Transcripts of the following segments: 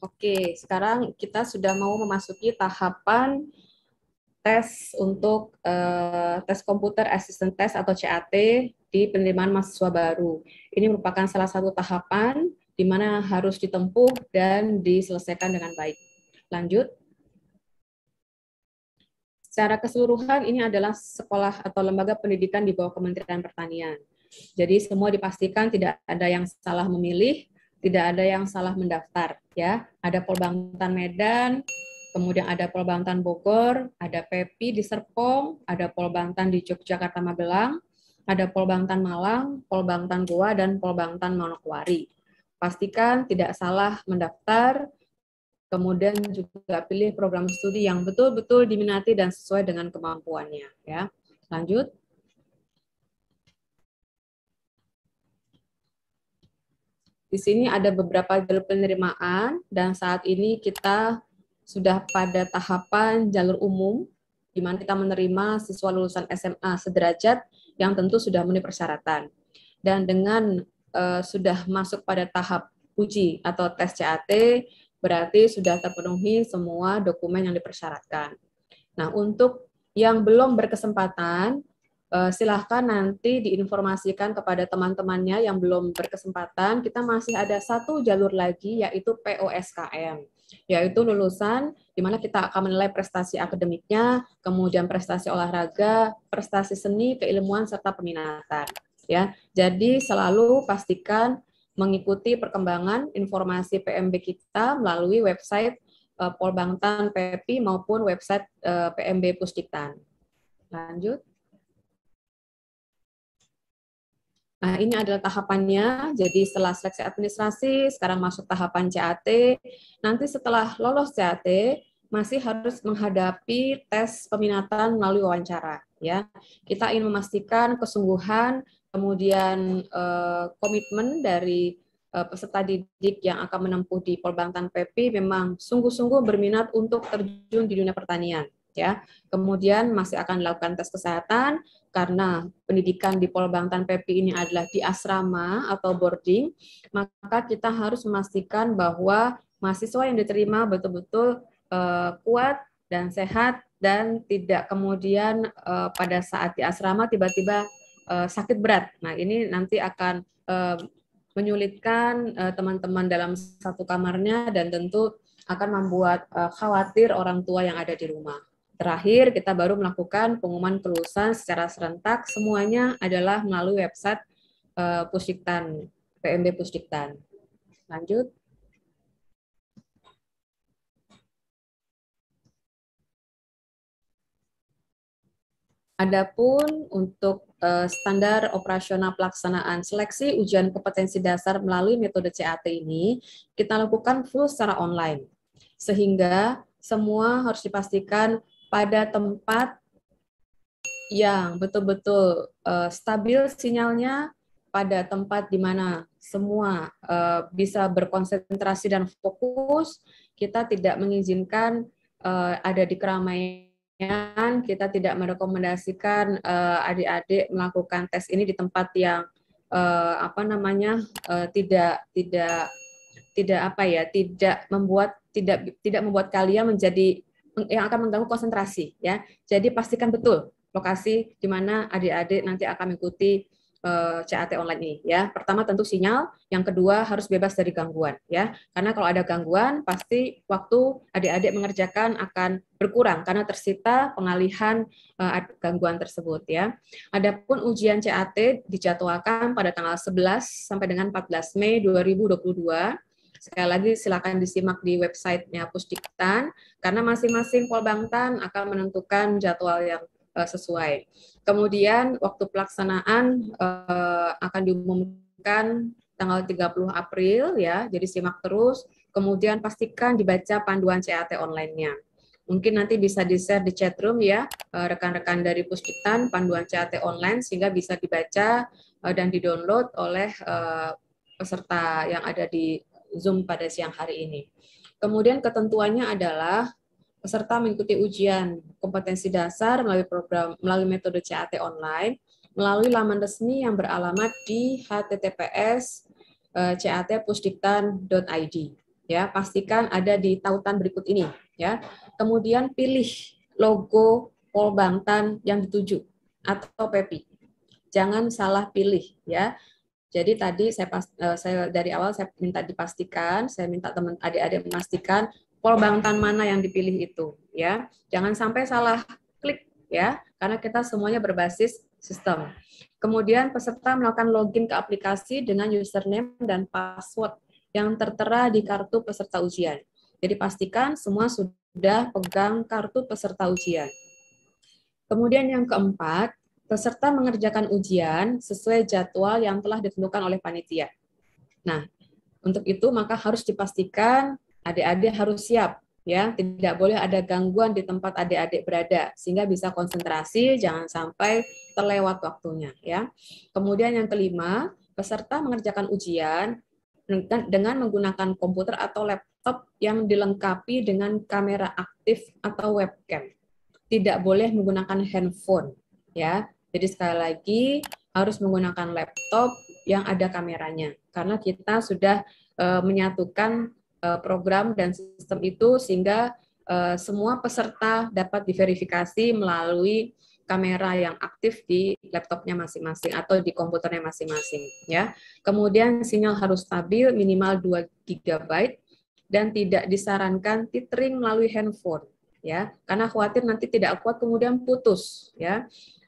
Oke, sekarang kita sudah mau memasuki tahapan tes untuk tes komputer assistant test atau CAT di penerimaan mahasiswa baru. Ini merupakan salah satu tahapan di mana harus ditempuh dan diselesaikan dengan baik. Lanjut. Secara keseluruhan ini adalah sekolah atau lembaga pendidikan di bawah Kementerian Pertanian. Jadi semua dipastikan tidak ada yang salah memilih, tidak ada yang salah mendaftar, ya. Ada Polbangtan Medan, kemudian ada Polbangtan Bogor, ada PEPI di Serpong, ada Polbangtan di Yogyakarta Magelang, ada Polbangtan Malang, Polbangtan Goa, dan Polbangtan Manokwari. Pastikan tidak salah mendaftar, kemudian juga pilih program studi yang betul-betul diminati dan sesuai dengan kemampuannya, ya. Lanjut. Di sini ada beberapa jalur penerimaan dan saat ini kita sudah pada tahapan jalur umum di mana kita menerima siswa lulusan SMA sederajat yang tentu sudah memenuhi persyaratan. Dan dengan sudah masuk pada tahap uji atau tes CAT, berarti sudah terpenuhi semua dokumen yang dipersyaratkan. Nah, untuk yang belum berkesempatan, silahkan nanti diinformasikan kepada teman-temannya yang belum berkesempatan. Kita masih ada satu jalur lagi, yaitu POSKM, yaitu lulusan di mana kita akan menilai prestasi akademiknya, kemudian prestasi olahraga, prestasi seni, keilmuan, serta peminatan. Ya, jadi selalu pastikan mengikuti perkembangan informasi PMB kita melalui website Polbangtan PEPI maupun website PMB Pusdiktan. Lanjut. Nah, ini adalah tahapannya. Jadi setelah seleksi administrasi, sekarang masuk tahapan CAT. Nanti setelah lolos CAT, masih harus menghadapi tes peminatan melalui wawancara. Ya, kita ingin memastikan kesungguhan, kemudian komitmen dari peserta didik yang akan menempuh di Polbangtan PEPI memang sungguh-sungguh berminat untuk terjun di dunia pertanian. Ya, kemudian masih akan dilakukan tes kesehatan karena pendidikan di Polbangtan PEPI ini adalah di asrama atau boarding, maka kita harus memastikan bahwa mahasiswa yang diterima betul-betul kuat dan sehat dan tidak kemudian pada saat di asrama tiba-tiba sakit berat. Nah, ini nanti akan menyulitkan teman-teman dalam satu kamarnya dan tentu akan membuat khawatir orang tua yang ada di rumah. Terakhir, kita baru melakukan pengumuman kelulusan secara serentak. Semuanya adalah melalui website Pusdiktan, PMB Pusdiktan. Lanjut. Adapun untuk standar operasional pelaksanaan seleksi ujian kompetensi dasar melalui metode CAT ini, kita lakukan full secara online. Sehingga semua harus dipastikan pada tempat yang betul-betul stabil sinyalnya, pada tempat di mana semua bisa berkonsentrasi dan fokus. Kita tidak mengizinkan ada di keramaian, kita tidak merekomendasikan adik-adik melakukan tes ini di tempat yang tidak membuat kalian menjadi yang akan mengganggu konsentrasi, ya. Jadi pastikan betul lokasi di mana adik-adik nanti akan mengikuti CAT online ini, ya. Pertama tentu sinyal, yang kedua harus bebas dari gangguan, ya. Karena kalau ada gangguan pasti waktu adik-adik mengerjakan akan berkurang karena tersita pengalihan gangguan tersebut, ya. Adapun ujian CAT dijadwalkan pada tanggal 11 sampai dengan 14 Mei 2022. Sekali lagi silakan disimak di websitenya Pusdiktan karena masing-masing Polbangtan akan menentukan jadwal yang sesuai. Kemudian waktu pelaksanaan akan diumumkan tanggal 30 April, ya. Jadi simak terus. Kemudian pastikan dibaca panduan CAT online-nya. Mungkin nanti bisa di-share di chat room, ya, rekan-rekan dari Pusdiktan panduan CAT online sehingga bisa dibaca dan di-download oleh peserta yang ada di Zoom pada siang hari ini. Kemudian ketentuannya adalah peserta mengikuti ujian kompetensi dasar melalui metode CAT online melalui laman resmi yang beralamat di https catpusdiktan.id. ya, pastikan ada di tautan berikut ini, ya. Kemudian pilih logo Polbangtan yang dituju atau PEPI. Jangan salah pilih, ya. Jadi tadi saya dari awal saya minta dipastikan, saya minta teman adik-adik memastikan Polbangtan mana yang dipilih itu, ya. Jangan sampai salah klik, ya, karena kita semuanya berbasis sistem. Kemudian peserta melakukan login ke aplikasi dengan username dan password yang tertera di kartu peserta ujian. Jadi pastikan semua sudah pegang kartu peserta ujian. Kemudian yang keempat, peserta mengerjakan ujian sesuai jadwal yang telah ditentukan oleh panitia. Nah, untuk itu maka harus dipastikan adik-adik harus siap, ya, tidak boleh ada gangguan di tempat adik-adik berada sehingga bisa konsentrasi, jangan sampai terlewat waktunya, ya. Kemudian yang kelima, peserta mengerjakan ujian dengan menggunakan komputer atau laptop yang dilengkapi dengan kamera aktif atau webcam. Tidak boleh menggunakan handphone, ya. Jadi sekali lagi harus menggunakan laptop yang ada kameranya karena kita sudah menyatukan program dan sistem itu sehingga semua peserta dapat diverifikasi melalui kamera yang aktif di laptopnya masing-masing atau di komputernya masing-masing, ya. Kemudian sinyal harus stabil minimal 2 GB dan tidak disarankan tethering melalui handphone, ya, karena khawatir nanti tidak kuat kemudian putus, ya.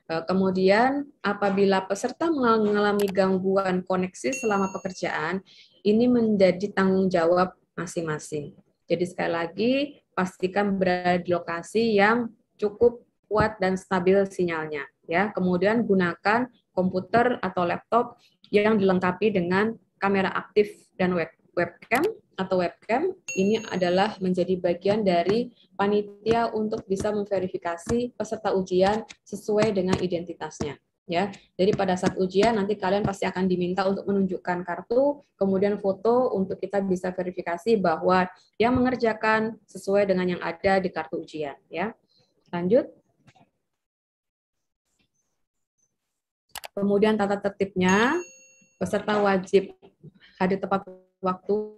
Kemudian apabila peserta mengalami gangguan koneksi selama pekerjaan, ini menjadi tanggung jawab masing-masing. Jadi sekali lagi pastikan berada di lokasi yang cukup kuat dan stabil sinyalnya, ya. Kemudian gunakan komputer atau laptop yang dilengkapi dengan kamera aktif dan webcam atau webcam. Ini adalah menjadi bagian dari panitia untuk bisa memverifikasi peserta ujian sesuai dengan identitasnya, ya. Jadi pada saat ujian nanti kalian pasti akan diminta untuk menunjukkan kartu, kemudian foto untuk kita bisa verifikasi bahwa yang mengerjakan sesuai dengan yang ada di kartu ujian, ya. Lanjut. Kemudian tata tertibnya, peserta wajib hadir tepat waktu,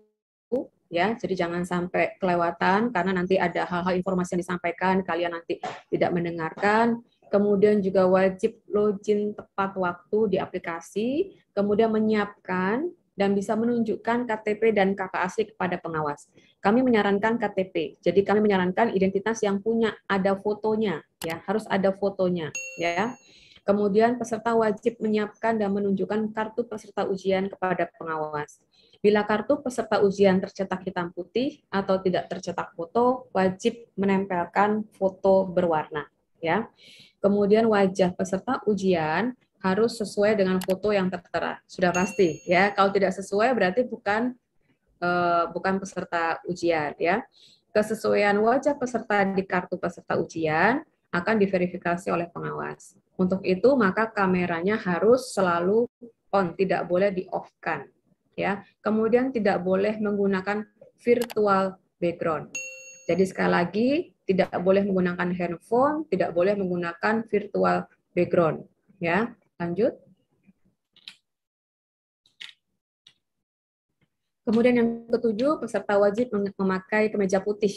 ya, jadi jangan sampai kelewatan karena nanti ada hal-hal informasi yang disampaikan kalian nanti tidak mendengarkan. Kemudian juga wajib login tepat waktu di aplikasi, kemudian menyiapkan dan bisa menunjukkan KTP dan KK asli kepada pengawas. Kami menyarankan KTP, jadi kami menyarankan identitas yang punya ada fotonya, ya, harus ada fotonya, ya. Kemudian peserta wajib menyiapkan dan menunjukkan kartu peserta ujian kepada pengawas. Bila kartu peserta ujian tercetak hitam putih atau tidak tercetak foto, wajib menempelkan foto berwarna, ya. Kemudian wajah peserta ujian harus sesuai dengan foto yang tertera. Sudah pasti, ya. Kalau tidak sesuai berarti bukan peserta ujian, ya. Kesesuaian wajah peserta di kartu peserta ujian akan diverifikasi oleh pengawas. Untuk itu maka kameranya harus selalu on, tidak boleh di-off-kan, ya. Kemudian tidak boleh menggunakan virtual background. Jadi sekali lagi tidak boleh menggunakan handphone, tidak boleh menggunakan virtual background, ya. Lanjut. Kemudian yang ketujuh, peserta wajib memakai kemeja putih.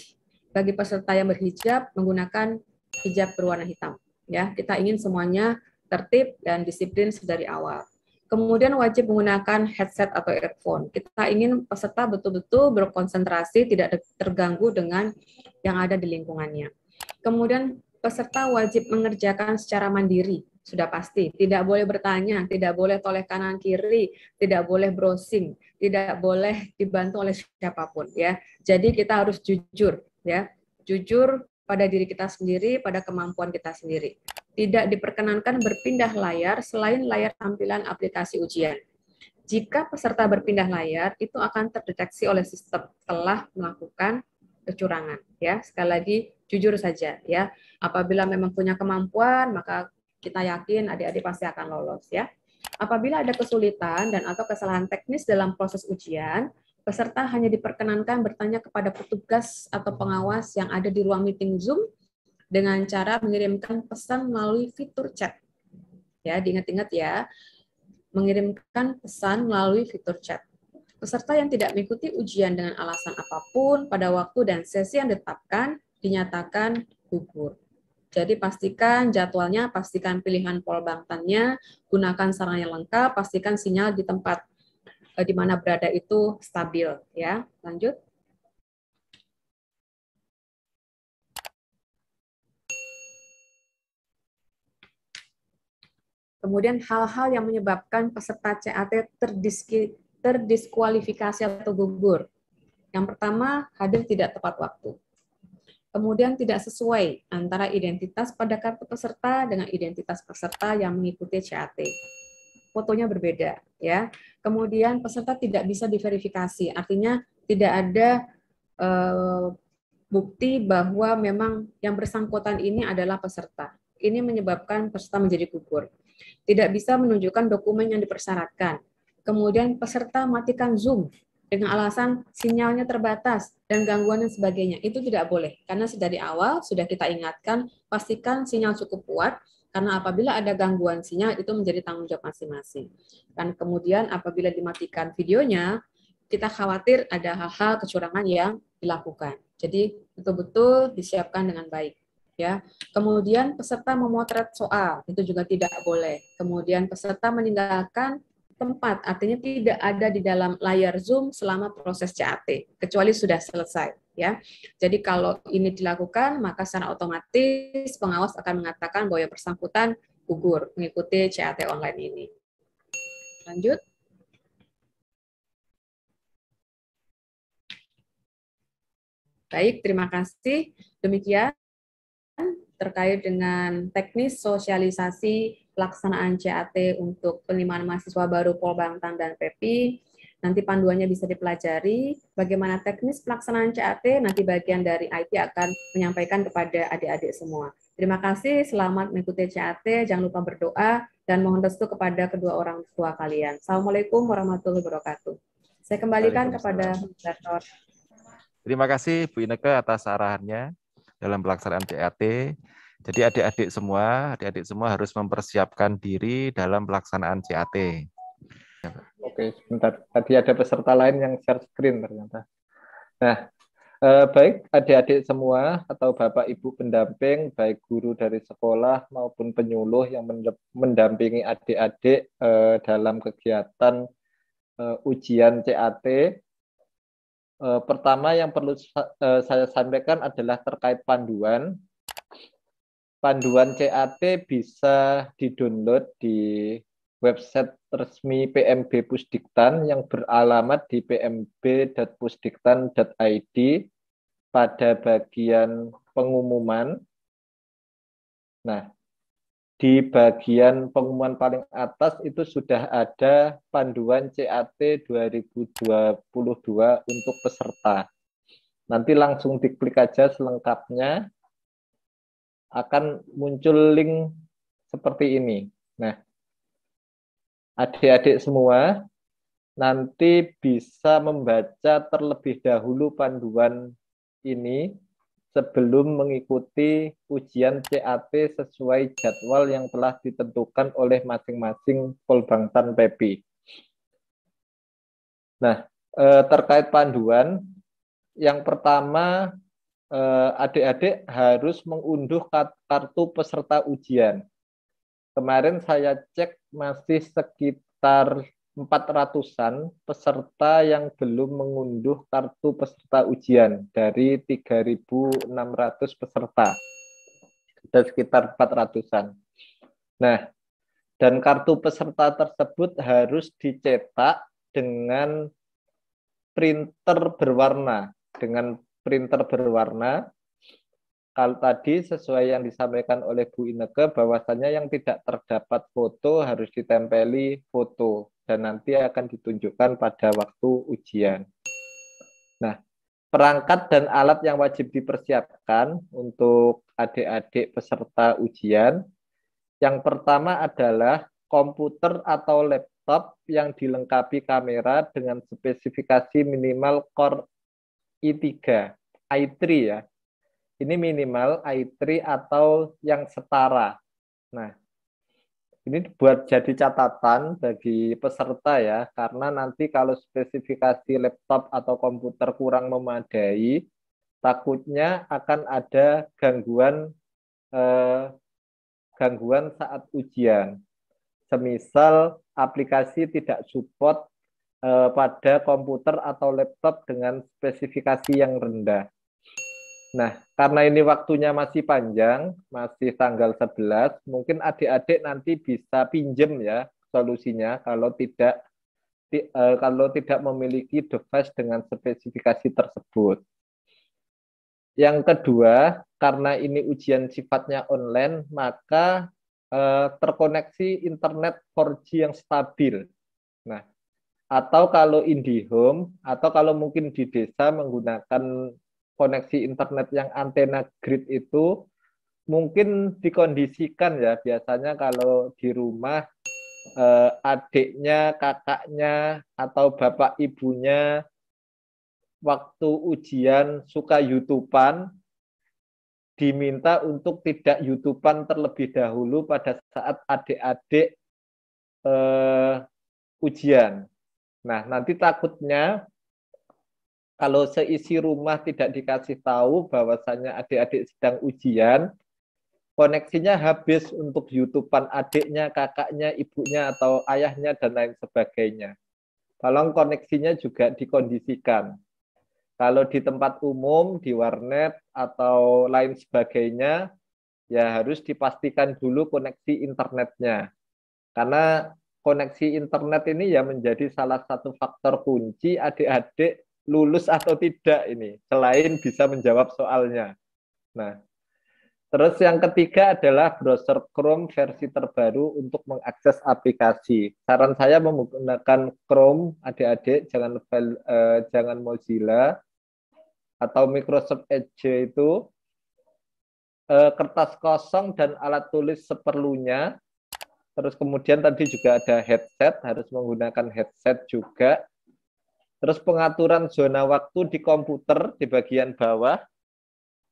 Bagi peserta yang berhijab menggunakan hijab berwarna hitam, ya. Kita ingin semuanya tertib dan disiplin sedari awal. Kemudian wajib menggunakan headset atau earphone. Kita ingin peserta betul-betul berkonsentrasi, tidak terganggu dengan yang ada di lingkungannya. Kemudian peserta wajib mengerjakan secara mandiri, sudah pasti. Tidak boleh bertanya, tidak boleh toleh kanan kiri, tidak boleh browsing, tidak boleh dibantu oleh siapapun, ya. Jadi kita harus jujur, ya. Jujur pada diri kita sendiri, pada kemampuan kita sendiri. Tidak diperkenankan berpindah layar selain layar tampilan aplikasi ujian. Jika peserta berpindah layar, itu akan terdeteksi oleh sistem telah melakukan kecurangan, ya. Sekali lagi jujur saja, ya. Apabila memang punya kemampuan, maka kita yakin adik-adik pasti akan lolos, ya. Apabila ada kesulitan dan atau kesalahan teknis dalam proses ujian, peserta hanya diperkenankan bertanya kepada petugas atau pengawas yang ada di ruang meeting Zoom dengan cara mengirimkan pesan melalui fitur chat. Ya, diingat-ingat ya, mengirimkan pesan melalui fitur chat. Peserta yang tidak mengikuti ujian dengan alasan apapun pada waktu dan sesi yang ditetapkan dinyatakan gugur. Jadi pastikan jadwalnya, pastikan pilihan polbangtannya, gunakan sarana yang lengkap, pastikan sinyal di tempat di mana berada itu stabil. Ya, lanjut. Kemudian hal-hal yang menyebabkan peserta CAT terdiskualifikasi atau gugur. Yang pertama, hadir tidak tepat waktu. Kemudian tidak sesuai antara identitas pada kartu peserta dengan identitas peserta yang mengikuti CAT. Fotonya berbeda, ya. Kemudian peserta tidak bisa diverifikasi, artinya tidak ada bukti bahwa memang yang bersangkutan ini adalah peserta. Ini menyebabkan peserta menjadi gugur. Tidak bisa menunjukkan dokumen yang dipersyaratkan. Kemudian peserta matikan Zoom dengan alasan sinyalnya terbatas dan gangguan dan sebagainya. Itu tidak boleh, karena dari awal sudah kita ingatkan, pastikan sinyal cukup kuat, karena apabila ada gangguan sinyal itu menjadi tanggung jawab masing-masing. Dan kemudian apabila dimatikan videonya, kita khawatir ada hal-hal kecurangan yang dilakukan. Jadi betul-betul disiapkan dengan baik. Ya. Kemudian peserta memotret soal, itu juga tidak boleh. Kemudian peserta meninggalkan tempat, artinya tidak ada di dalam layar Zoom selama proses CAT, kecuali sudah selesai. Ya. Jadi kalau ini dilakukan, maka secara otomatis pengawas akan mengatakan bahwa yang bersangkutan gugur mengikuti CAT online ini. Lanjut. Baik, terima kasih. Demikian terkait dengan teknis sosialisasi pelaksanaan CAT untuk penerimaan mahasiswa baru Polbangtan dan PEPI. Nanti panduannya bisa dipelajari. Bagaimana teknis pelaksanaan CAT, nanti bagian dari IT akan menyampaikan kepada adik-adik semua. Terima kasih, selamat mengikuti CAT. Jangan lupa berdoa dan mohon restu kepada kedua orang tua kalian. Assalamualaikum warahmatullahi wabarakatuh. Saya kembalikan kepada moderator. Terima kasih Bu Ineke atas arahannya dalam pelaksanaan CAT. Jadi adik-adik semua harus mempersiapkan diri dalam pelaksanaan CAT. Oke, sebentar. Tadi ada peserta lain yang share screen ternyata. Nah, baik adik-adik semua atau Bapak Ibu pendamping, baik guru dari sekolah maupun penyuluh yang mendampingi adik-adik dalam kegiatan ujian CAT. Pertama yang perlu saya sampaikan adalah terkait panduan. Panduan CAT bisa di-download di website resmi PMB Pusdiktan yang beralamat di pmb.pusdiktan.id pada bagian pengumuman. Nah, di bagian pengumuman paling atas itu sudah ada panduan CAT 2022 untuk peserta. Nanti langsung diklik aja selengkapnya, akan muncul link seperti ini. Nah, adik-adik semua nanti bisa membaca terlebih dahulu panduan ini sebelum mengikuti ujian CAT sesuai jadwal yang telah ditentukan oleh masing-masing Polbangtan PEPI. Nah, terkait panduan, yang pertama adik-adik harus mengunduh kartu peserta ujian. Kemarin saya cek masih sekitar 400-an peserta yang belum mengunduh kartu peserta ujian dari 3.600 peserta. Ada sekitar 400-an. Nah, dan kartu peserta tersebut harus dicetak dengan printer berwarna. Kalau tadi sesuai yang disampaikan oleh Bu Ineke, bahwasannya yang tidak terdapat foto harus ditempeli foto dan nanti akan ditunjukkan pada waktu ujian. Nah, perangkat dan alat yang wajib dipersiapkan untuk adik-adik peserta ujian, yang pertama adalah komputer atau laptop yang dilengkapi kamera dengan spesifikasi minimal Core i3 ya. Ini minimal i3 atau yang setara. Nah, Ini buat jadi catatan bagi peserta ya, karena nanti kalau spesifikasi laptop atau komputer kurang memadai, takutnya akan ada gangguan saat ujian. Semisal aplikasi tidak support pada komputer atau laptop dengan spesifikasi yang rendah. Nah, karena ini waktunya masih panjang, masih tanggal 11, mungkin adik-adik nanti bisa pinjem ya solusinya kalau tidak memiliki device dengan spesifikasi tersebut. Yang kedua, karena ini ujian sifatnya online, maka terkoneksi internet 4G yang stabil. Nah, atau kalau IndiHome, atau kalau mungkin di desa menggunakan koneksi internet yang antena grid itu, mungkin dikondisikan ya, biasanya kalau di rumah adiknya, kakaknya, atau bapak ibunya waktu ujian suka YouTubean, diminta untuk tidak YouTubean terlebih dahulu pada saat adik-adik ujian. Nah, nanti takutnya kalau seisi rumah tidak dikasih tahu bahwasannya adik-adik sedang ujian, koneksinya habis untuk YouTubean adiknya, kakaknya, ibunya, atau ayahnya, dan lain sebagainya. Tolong koneksinya juga dikondisikan. Kalau di tempat umum, di warnet, atau lain sebagainya, ya harus dipastikan dulu koneksi internetnya. Karena koneksi internet ini ya menjadi salah satu faktor kunci adik-adik lulus atau tidak ini, selain bisa menjawab soalnya. Nah, terus yang ketiga adalah browser Chrome versi terbaru untuk mengakses aplikasi. Saran saya menggunakan Chrome, adik-adik, jangan Mozilla atau Microsoft Edge itu. Kertas kosong dan alat tulis seperlunya. Terus kemudian tadi juga ada headset, harus menggunakan headset juga. Terus pengaturan zona waktu di komputer di bagian bawah.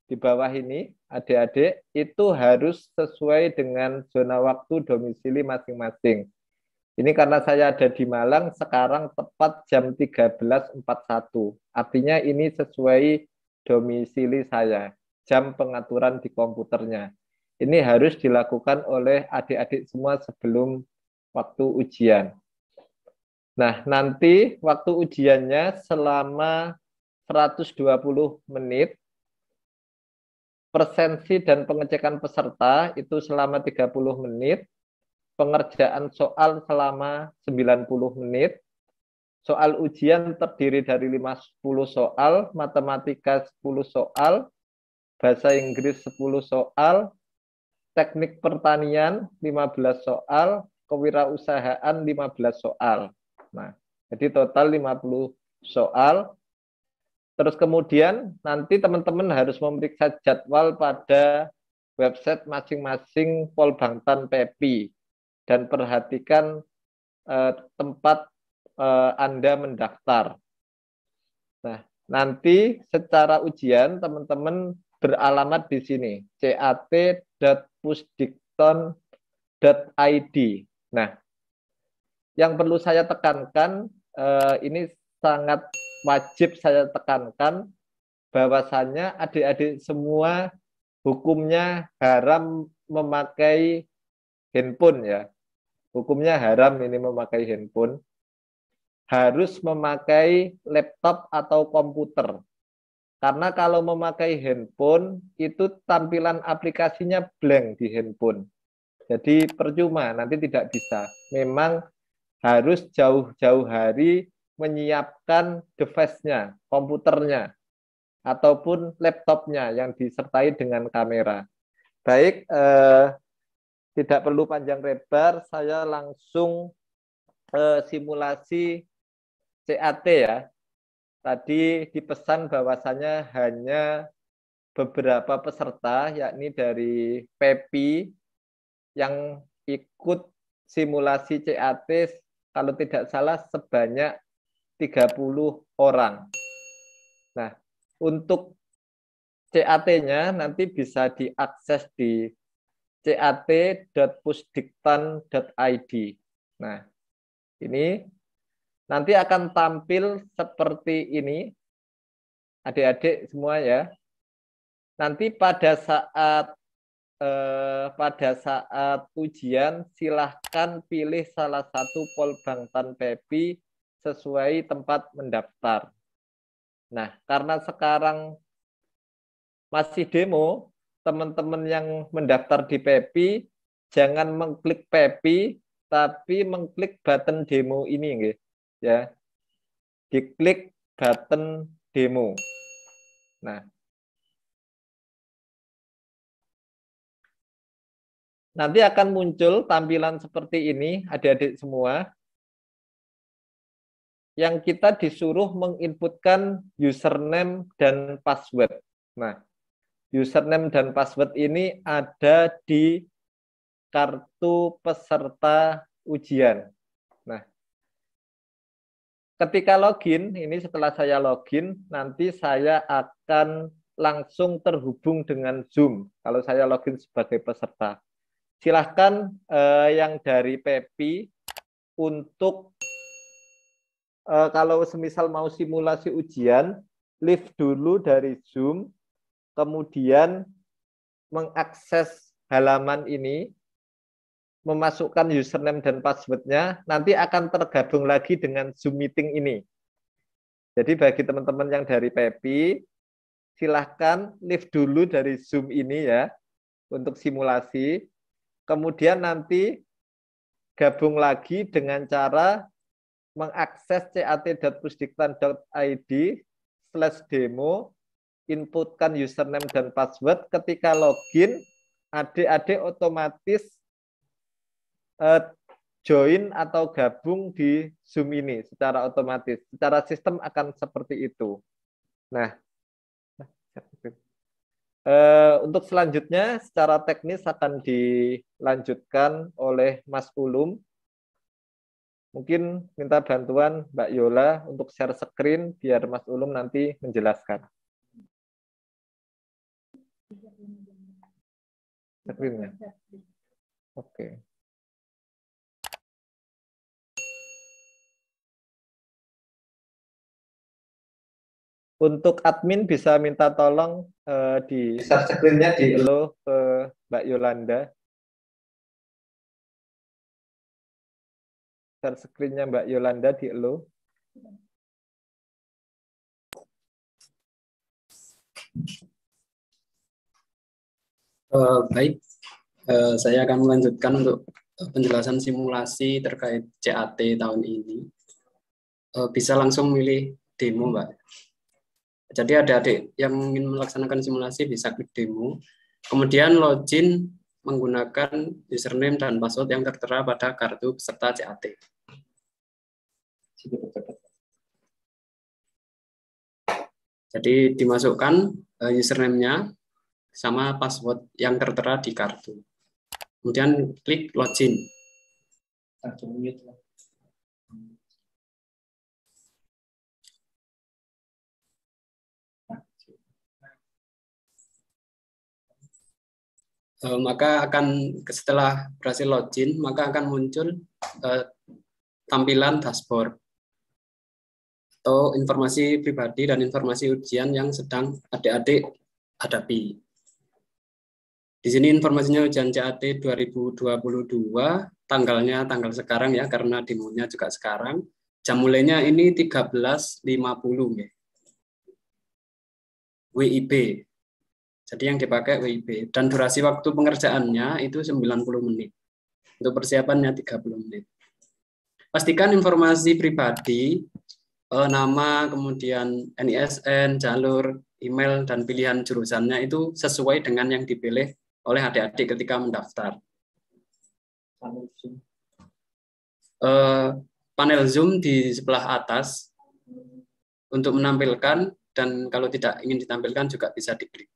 Di bawah ini, adik-adik, itu harus sesuai dengan zona waktu domisili masing-masing. Ini karena saya ada di Malang, sekarang tepat jam 13.41. Artinya ini sesuai domisili saya, jam pengaturan di komputernya. Ini harus dilakukan oleh adik-adik semua sebelum waktu ujian. Nah, nanti waktu ujiannya selama 120 menit, presensi dan pengecekan peserta itu selama 30 menit, pengerjaan soal selama 90 menit, soal ujian terdiri dari 50 soal, matematika 10 soal, bahasa Inggris 10 soal, teknik pertanian 15 soal, kewirausahaan 15 soal. Nah, jadi total 50 soal. Terus kemudian nanti teman-teman harus memeriksa jadwal pada website masing-masing Polbangtan PEPI dan perhatikan tempat Anda mendaftar. Nah, nanti secara ujian teman-teman beralamat di sini cat.pusdikton.id. Nah, yang perlu saya tekankan ini sangat wajib saya tekankan bahwasannya adik-adik semua hukumnya haram memakai handphone ya. Hukumnya haram ini memakai handphone. Harus memakai laptop atau komputer. Karena kalau memakai handphone itu tampilan aplikasinya blank di handphone. Jadi percuma, nanti tidak bisa. Memang harus jauh-jauh hari menyiapkan device-nya, komputernya, ataupun laptopnya yang disertai dengan kamera. Baik, tidak perlu panjang lebar, saya langsung simulasi CAT ya. Tadi dipesan bahwasanya hanya beberapa peserta, yakni dari PEPI, yang ikut simulasi CAT, kalau tidak salah sebanyak 30 orang. Nah, untuk CAT-nya nanti bisa diakses di cat.pusdiktan.id. Nah, ini nanti akan tampil seperti ini, adik-adik semua ya. Nanti pada saat ujian silahkan pilih salah satu Polbangtan PEPI sesuai tempat mendaftar. Nah, karena sekarang masih demo, teman-teman yang mendaftar di PEPI jangan mengklik PEPI, tapi mengklik button demo ini, ya. Diklik button demo. Nah, nanti akan muncul tampilan seperti ini, adik-adik semua, yang kita disuruh menginputkan username dan password. Nah, username dan password ini ada di kartu peserta ujian. Nah, ketika login, ini setelah saya login, nanti saya akan langsung terhubung dengan Zoom kalau saya login sebagai peserta. Silahkan yang dari PEPI untuk kalau semisal mau simulasi ujian, live dulu dari Zoom, kemudian mengakses halaman ini, memasukkan username dan password-nya, nanti akan tergabung lagi dengan Zoom meeting ini. Jadi bagi teman-teman yang dari PEPI, silahkan live dulu dari Zoom ini ya, untuk simulasi. Kemudian nanti gabung lagi dengan cara mengakses cat.pusdiktan.id/demo, inputkan username dan password. Ketika login, adik-adik otomatis join atau gabung di Zoom ini secara otomatis. Secara sistem akan seperti itu. Nah, untuk selanjutnya secara teknis akan dilanjutkan oleh Mas Ulum. Mungkin minta bantuan Mbak Yola untuk share screen biar Mas Ulum nanti menjelaskan. Screen-nya. Oke. Untuk admin bisa minta tolong di share screen-nya di elo ke Mbak Yolanda. Share screen-nya Mbak Yolanda di elo. Baik, saya akan melanjutkan untuk penjelasan simulasi terkait CAT tahun ini. Bisa langsung milih demo, Mbak. Jadi adik-adik yang ingin melaksanakan simulasi bisa klik demo, kemudian login menggunakan username dan password yang tertera pada kartu peserta CAT. Jadi dimasukkan username-nya sama password yang tertera di kartu. Kemudian klik login. Maka akan setelah berhasil login, maka akan muncul tampilan dashboard atau informasi pribadi dan informasi ujian yang sedang adik-adik hadapi. Di sini informasinya ujian CAT 2022, tanggalnya tanggal sekarang ya, karena demonya juga sekarang. Jam mulainya ini 13.50 ya. WIB. Jadi yang dipakai WIB. Dan durasi waktu pengerjaannya itu 90 menit. Untuk persiapannya 30 menit. Pastikan informasi pribadi, nama, kemudian NISN, jalur, email, dan pilihan jurusannya itu sesuai dengan yang dipilih oleh adik-adik ketika mendaftar. Panel Zoom di sebelah atas untuk menampilkan, dan kalau tidak ingin ditampilkan juga bisa diklik.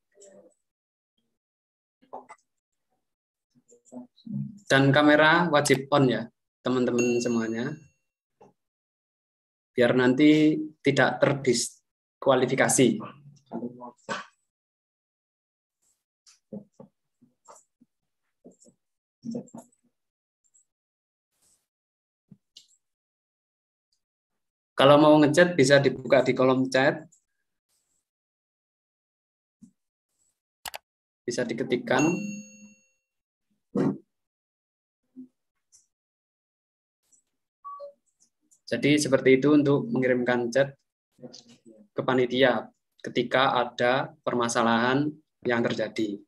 Dan kamera wajib on ya, teman-teman semuanya. Biar nanti tidak terdiskualifikasi. Kalau mau ngechat bisa dibuka di kolom chat. Bisa diketikkan. Jadi seperti itu untuk mengirimkan chat ke panitia ketika ada permasalahan yang terjadi.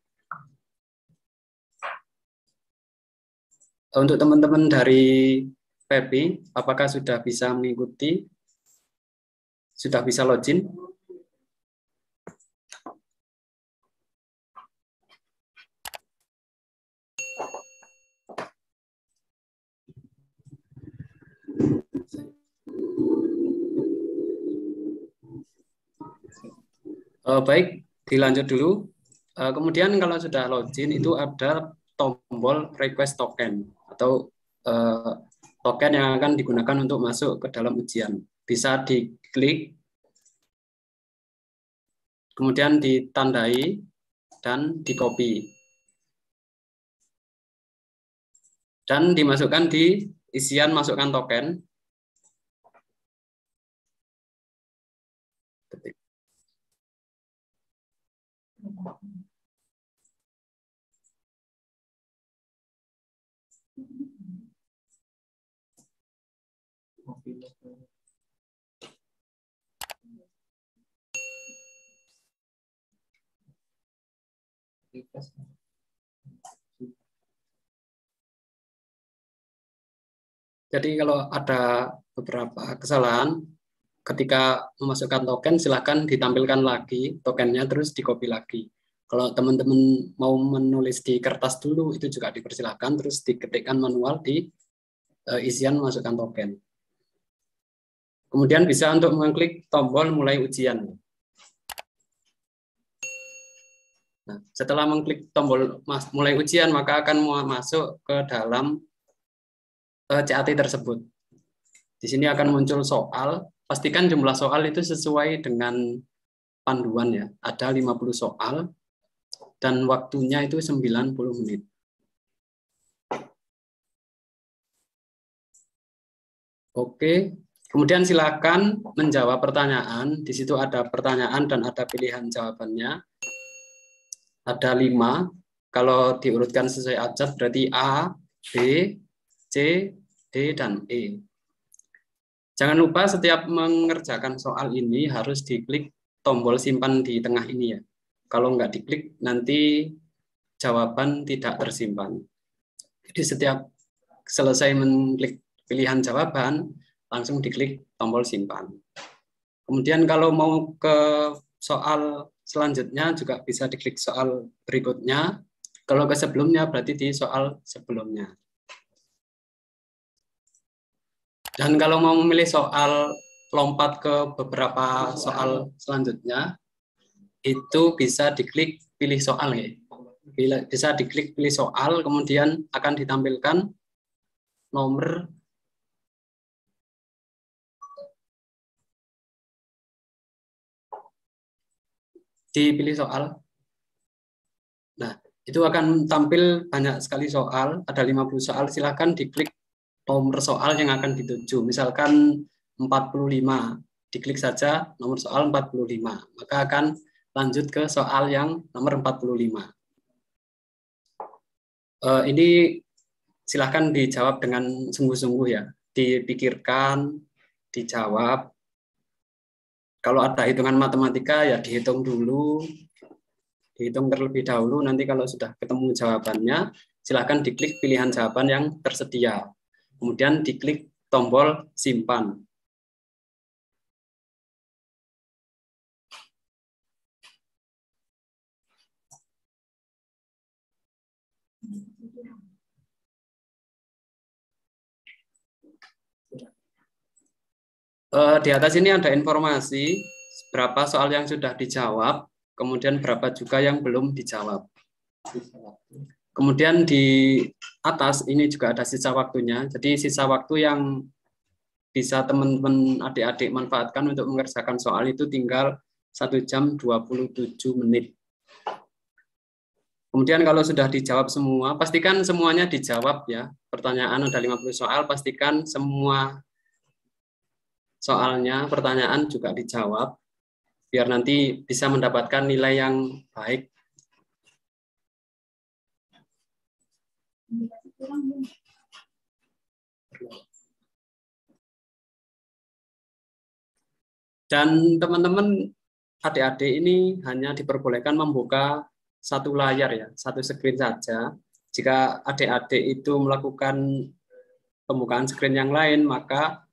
Untuk teman-teman dari PEPI, apakah sudah bisa mengikuti? Sudah bisa login? Baik, dilanjut dulu. Kemudian kalau sudah login itu ada tombol request token atau token yang akan digunakan untuk masuk ke dalam ujian. Bisa diklik, kemudian ditandai dan di-copy. Dan dimasukkan di isian masukkan token. Jadi kalau ada beberapa kesalahan ketika memasukkan token, silahkan ditampilkan lagi tokennya terus di-copy lagi. Kalau teman-teman mau menulis di kertas dulu itu juga dipersilahkan, terus diketikkan manual di isian masukkan token. Kemudian bisa untuk mengklik tombol mulai ujian. Nah, setelah mengklik tombol mulai ujian, maka akan masuk ke dalam CAT tersebut. Di sini akan muncul soal. Pastikan jumlah soal itu sesuai dengan panduan ya. Ada 50 soal dan waktunya itu 90 menit. Oke, kemudian silakan menjawab pertanyaan. Di situ ada pertanyaan dan ada pilihan jawabannya. Ada 5. Kalau diurutkan sesuai abjad berarti A, B, C, D, dan E. Jangan lupa setiap mengerjakan soal ini harus diklik tombol simpan di tengah ini ya. Kalau nggak diklik nanti jawaban tidak tersimpan. Jadi setiap selesai mengklik pilihan jawaban, langsung diklik tombol simpan. Kemudian kalau mau ke soal selanjutnya juga bisa diklik soal berikutnya. Kalau ke sebelumnya berarti di soal sebelumnya. Dan kalau mau memilih soal lompat ke beberapa soal selanjutnya, itu bisa diklik pilih soal ya. Bisa diklik pilih soal, kemudian akan ditampilkan nomor dipilih soal. Nah, itu akan tampil banyak sekali soal, ada 50 soal, silahkan diklik nomor soal yang akan dituju. Misalkan 45, diklik saja nomor soal 45, maka akan lanjut ke soal yang nomor 45. Ini silahkan dijawab dengan sungguh-sungguh ya, dipikirkan, dijawab. Kalau ada hitungan matematika ya dihitung dulu, dihitung terlebih dahulu, nanti kalau sudah ketemu jawabannya, silahkan diklik pilihan jawaban yang tersedia. Kemudian diklik tombol simpan. Di atas ini ada informasi berapa soal yang sudah dijawab, kemudian berapa juga yang belum dijawab. Kemudian di atas ini juga ada sisa waktunya. Jadi sisa waktu yang bisa teman-teman adik-adik manfaatkan untuk mengerjakan soal itu tinggal 1 jam 27 menit. Kemudian kalau sudah dijawab semua, pastikan semuanya dijawab ya. Pertanyaan ada 50 soal, pastikan semua soalnya, pertanyaan juga dijawab, biar nanti bisa mendapatkan nilai yang baik. Dan teman-teman adik-adik ini hanya diperbolehkan membuka satu layar ya, satu screen saja. Jika adik-adik itu melakukan pembukaan screen yang lain, maka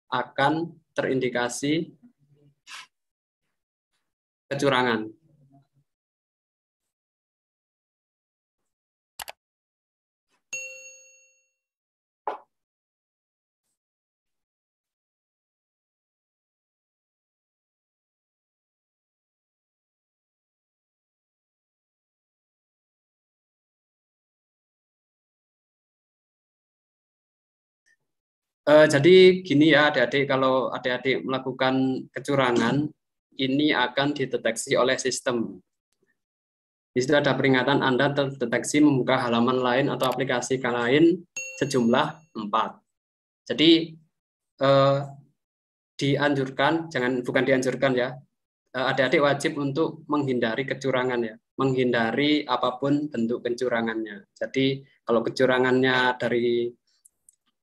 akan terindikasi kecurangan. Jadi gini ya adik-adik, kalau adik-adik melakukan kecurangan, ini akan dideteksi oleh sistem. Di situ ada peringatan Anda terdeteksi membuka halaman lain atau aplikasi lain sejumlah 4. Jadi dianjurkan, bukan dianjurkan ya, adik-adik wajib untuk menghindari kecurangan ya, menghindari apapun bentuk kecurangannya. Jadi kalau kecurangannya dari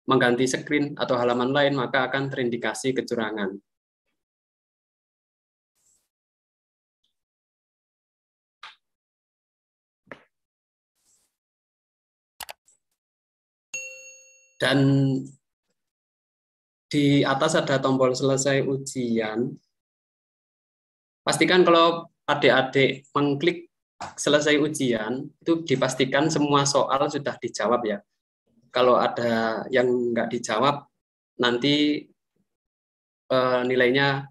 mengganti screen atau halaman lain, maka akan terindikasi kecurangan. Dan di atas ada tombol selesai ujian. Pastikan kalau adik-adik mengklik selesai ujian, itu dipastikan semua soal sudah dijawab ya. Kalau ada yang nggak dijawab, nanti nilainya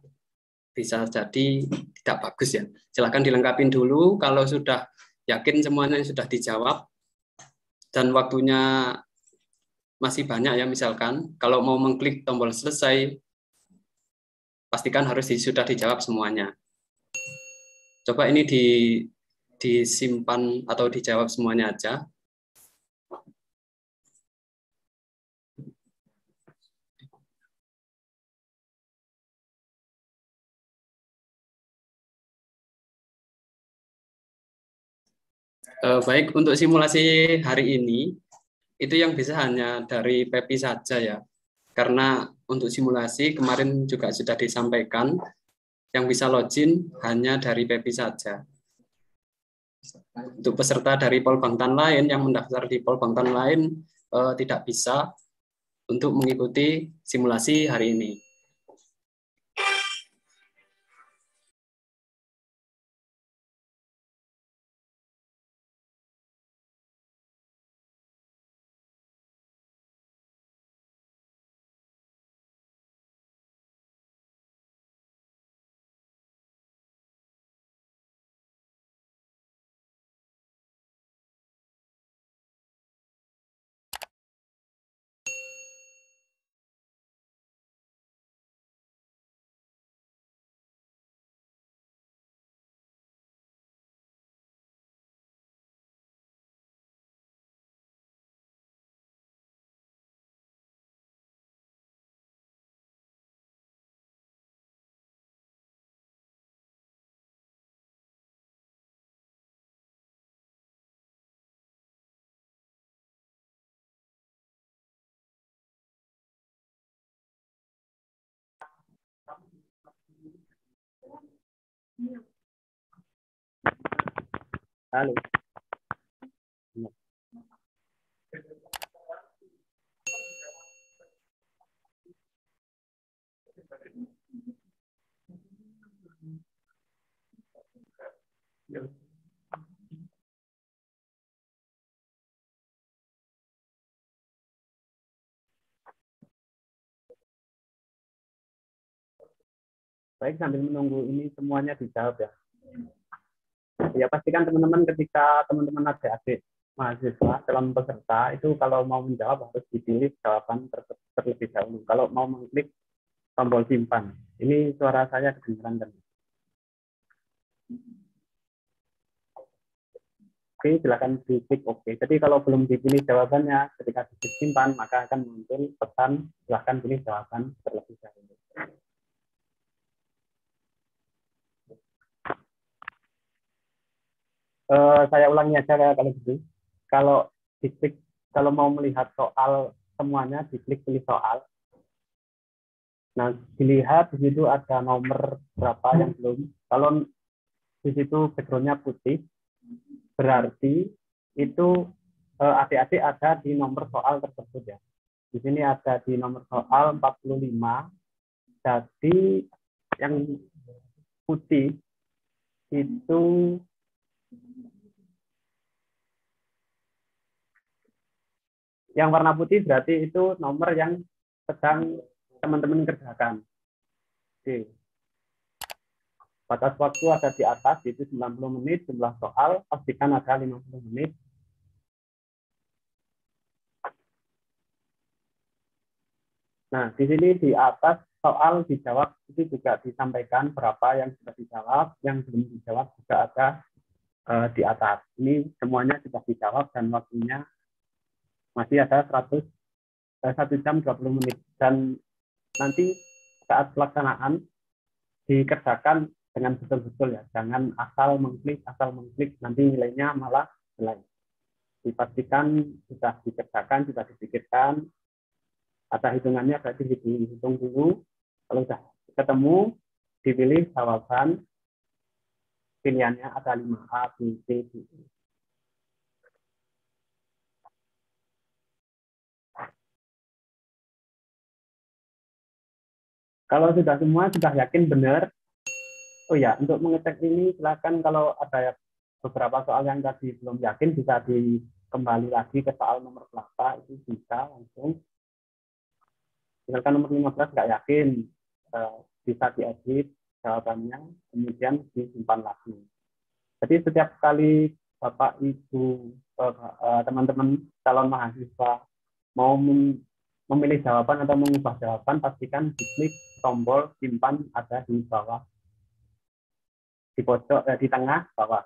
bisa jadi tidak bagus ya. Silahkan dilengkapin dulu, kalau sudah yakin semuanya sudah dijawab, dan waktunya masih banyak ya, misalkan kalau mau mengklik tombol selesai, pastikan harus sudah dijawab semuanya. Coba ini disimpan atau dijawab semuanya aja. Baik, untuk simulasi hari ini, itu yang bisa hanya dari PEPI saja ya. Karena untuk simulasi kemarin juga sudah disampaikan, yang bisa login hanya dari PEPI saja. Untuk peserta dari Polbangtan lain yang mendaftar di Polbangtan lain tidak bisa untuk mengikuti simulasi hari ini. Halo. Baik, sambil menunggu ini semuanya dijawab ya. Ya, pastikan teman-teman ketika teman-teman adik-adik mahasiswa dalam peserta itu kalau mau menjawab harus dipilih jawaban terlebih dahulu. Kalau mau mengklik tombol simpan. Ini suara saya kedengaran kan? Oke, silakan diklik oke. Jadi kalau belum dipilih jawabannya, ketika disimpan maka akan muncul pesan silakan pilih jawaban terlebih dahulu. Saya ulangi aja kalau gitu. Kalau diklik, kalau mau melihat soal semuanya, diklik pilih soal. Nah, dilihat di situ ada nomor berapa yang belum. Kalau di situ background-nya putih, berarti itu adik-adik ada di nomor soal tersebut ya. Di sini ada di nomor soal 45. Jadi yang putih itu yang warna putih berarti itu nomor yang sedang teman-teman kerjakan. Oke. Batas waktu ada di atas, itu 90 menit, jumlah soal, pastikan ada 50 menit. Nah, di sini di atas soal dijawab, itu juga disampaikan berapa yang sudah dijawab, yang belum dijawab juga ada di atas. Ini semuanya sudah dijawab dan waktunya masih ada 1 jam 20 menit. Dan nanti saat pelaksanaan dikerjakan dengan betul-betul ya, jangan asal mengklik, nanti nilainya malah jelek. Dipastikan sudah dikerjakan, sudah dipikirkan, ada hitungannya berarti dihitung dulu. Kalau sudah ketemu, dipilih jawaban, pilihannya ada 5A, B, C, D. Kalau sudah semua, sudah yakin benar. Oh ya, untuk mengecek ini silakan kalau ada beberapa soal yang tadi belum yakin bisa kembali lagi ke soal nomor berapa, itu bisa langsung. Misalkan nomor 15 nggak yakin, bisa diedit jawabannya, kemudian disimpan lagi. Jadi setiap kali Bapak, Ibu, teman-teman calon mahasiswa mau memilih jawaban atau mengubah jawaban, pastikan diklik tombol simpan ada di bawah, di pojok, di tengah bawah.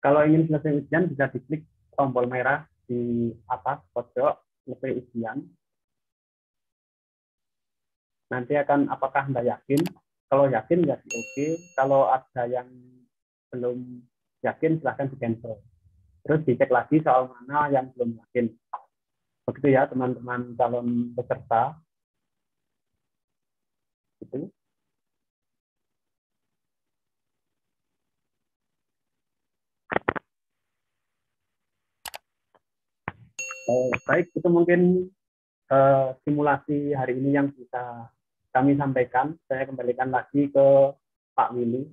Kalau ingin selesai ujian, bisa diklik tombol merah di atas pojok selesai ujian. Nanti akan apakah Anda yakin? Kalau yakin ya di oke. Kalau ada yang belum yakin silahkan di cancel. Terus dicek lagi soal mana yang belum yakin. Begitu ya teman-teman calon peserta. Gitu. Baik, itu mungkin simulasi hari ini yang bisa kami sampaikan. Saya kembalikan lagi ke Pak Willy.